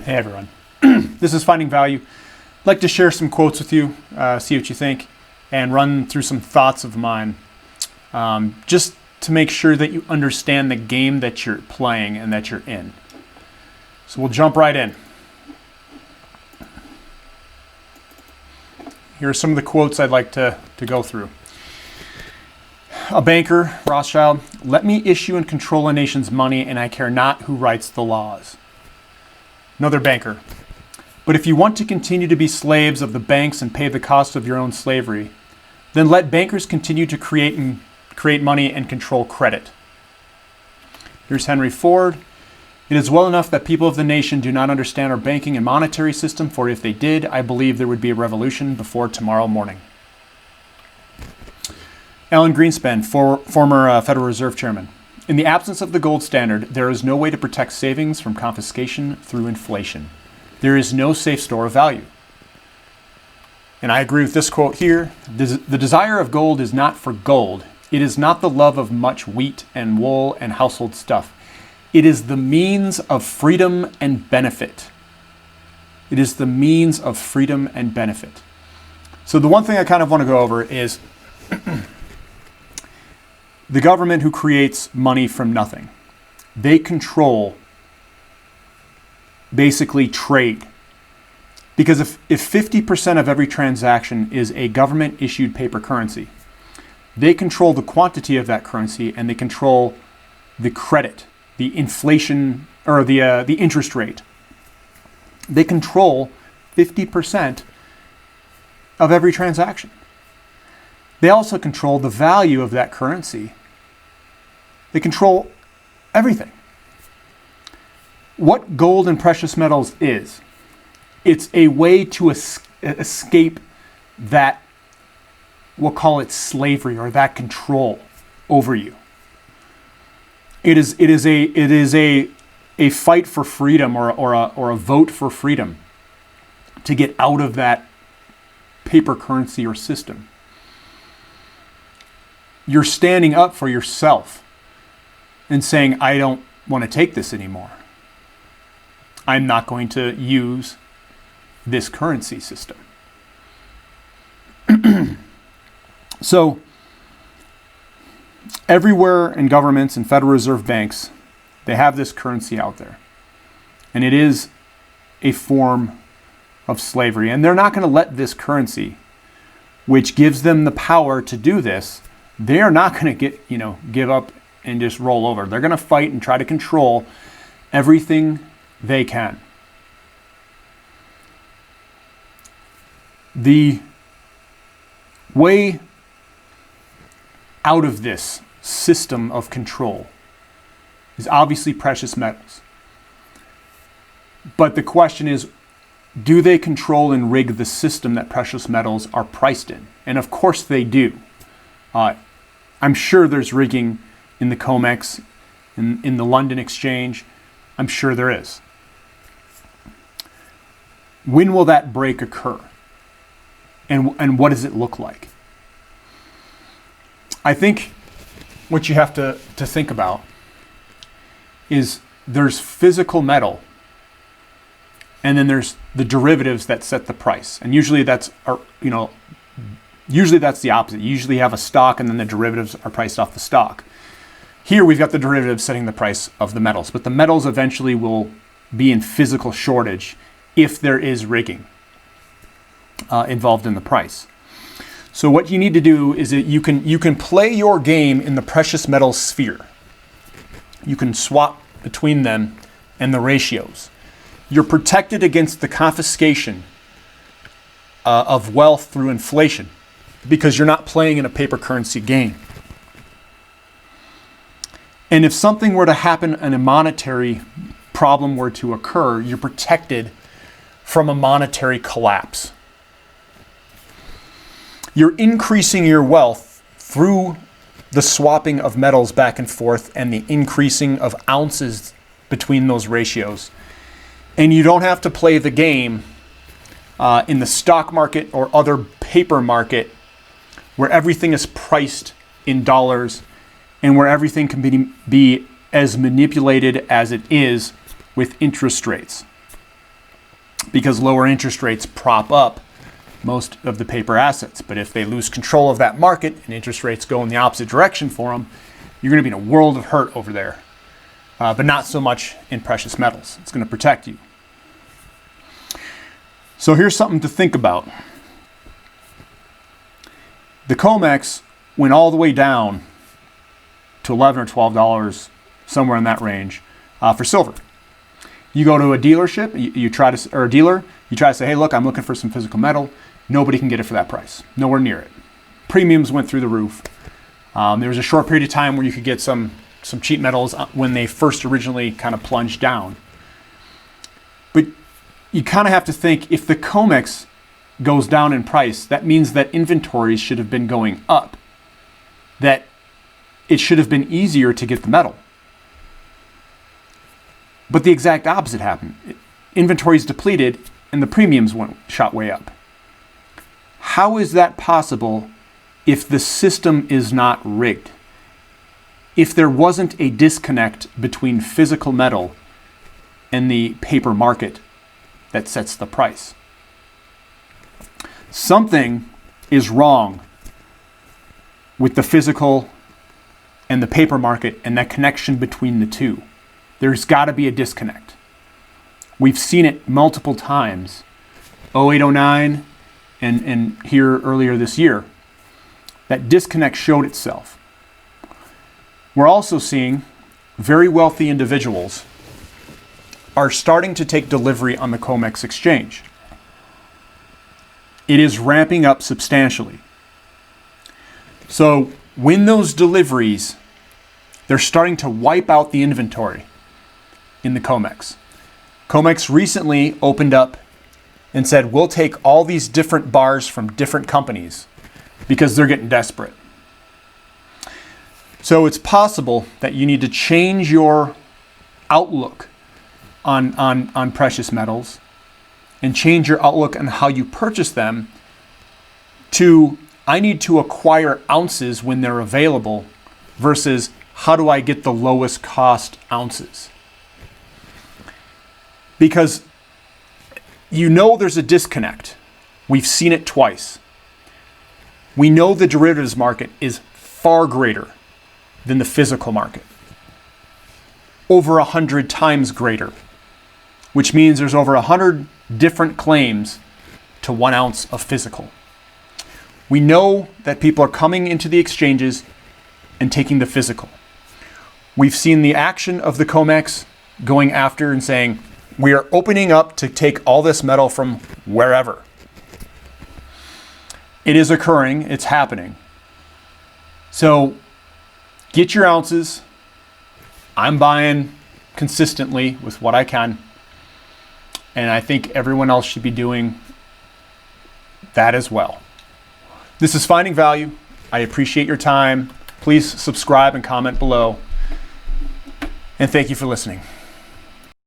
Hey everyone, this is Finding Value. I'd like to share some quotes with you, see what you think, and run through some thoughts of mine, just to make sure that you understand the game that you're playing and that you're in. So we'll jump right in. Here are some of the quotes I'd like to go through. A banker, Rothschild, "Let me issue and control a nation's money, and I care not who writes the laws." Another banker, "But if you want to continue to be slaves of the banks and pay the cost of your own slavery, then let bankers continue to create money and control credit." Here's Henry Ford. "It is well enough that people of the nation do not understand our banking and monetary system, for if they did, I believe there would be a revolution before tomorrow morning." Alan Greenspan, former Federal Reserve Chairman. "In the absence of the gold standard, there is no way to protect savings from confiscation through inflation. There is no safe store of value." And I agree with this quote here. "The desire of gold is not for gold. It is not the love of much wheat and wool and household stuff. It is the means of freedom and benefit." It is the means of freedom and benefit. So the one thing I kind of want to go over is the government who creates money from nothing. They control basically trade. Because if 50% of every transaction is a government-issued paper currency, they control the quantity of that currency and they control the credit, the inflation, or the interest rate. They control 50% of every transaction. They also control the value of that currency. They control everything. What gold and precious metals is, it's a way to escape that, we'll call it slavery, or that control over you. It is a fight for freedom, or a vote for freedom to get out of that paper currency or system. You're standing up for yourself and saying, I don't want to take this anymore. I'm not going to use this currency system. So, everywhere in governments and Federal Reserve banks, they have this currency out there. And it is a form of slavery. And they're not going to let this currency, which gives them the power to do this, they are not going to give up and just roll over. They're going to fight and try to control everything they can. The way out of this system of control is obviously precious metals. But the question is, do they control and rig the system that precious metals are priced in? And of course they do. I'm sure there's rigging in the COMEX, in the London Exchange. I'm sure there is. When will that break occur? And what does it look like? I think what you have to think about is there's physical metal, and then there's the derivatives that set the price. And usually that's the opposite. You usually have a stock, and then the derivatives are priced off the stock. Here we've got the derivatives setting the price of the metals, but the metals eventually will be in physical shortage if there is rigging involved in the price. So what you need to do is that you can play your game in the precious metals sphere. You can swap between them and the ratios. You're protected against the confiscation of wealth through inflation because you're not playing in a paper currency game. And if something were to happen and a monetary problem were to occur, you're protected from a monetary collapse. You're increasing your wealth through the swapping of metals back and forth and the increasing of ounces between those ratios. And you don't have to play the game in the stock market or other paper market where everything is priced in dollars and where everything can be as manipulated as it is with interest rates. because lower interest rates prop up most of the paper assets. But if they lose control of that market and interest rates go in the opposite direction for them, you're going to be in a world of hurt over there. But not so much in precious metals. It's going to protect you. So here's something to think about. The COMEX went all the way down to $11 or $12, somewhere in that range, for silver. You go to a dealership, or a dealer, you try to say, hey, look, I'm looking for some physical metal. Nobody can get it for that price. Nowhere near it. Premiums went through the roof. There was a short period of time where you could get some cheap metals when they first originally kind of plunged down. But you kind of have to think, if the COMEX goes down in price, that means that inventories should have been going up. That it should have been easier to get the metal. But the exact opposite happened. Inventories depleted and the premiums shot way up. How is that possible if the system is not rigged? If there wasn't a disconnect between physical metal and the paper market that sets the price? Something is wrong with the physical and the paper market and that connection between the two. There's got to be a disconnect. We've seen it multiple times. 08, 09, and here earlier this year. That disconnect showed itself. We're also seeing very wealthy individuals are starting to take delivery on the COMEX exchange. It is ramping up substantially. So when those deliveries, they're starting to wipe out the inventory in the COMEX. COMEX recently opened up and said, we'll take all these different bars from different companies because they're getting desperate. So it's possible that you need to change your outlook on precious metals and change your outlook on how you purchase them to, I need to acquire ounces when they're available versus how do I get the lowest cost ounces? Because you know there's a disconnect. We've seen it twice. We know the derivatives market is far greater than the physical market. Over 100 times greater, which means there's over 100 different claims to 1 ounce of physical. We know that people are coming into the exchanges and taking the physical. We've seen the action of the COMEX going after and saying, we are opening up to take all this metal from wherever. It is occurring, it's happening. So get your ounces. I'm buying consistently with what I can. And I think everyone else should be doing that as well. This is Finding Value. I appreciate your time. Please subscribe and comment below. And thank you for listening.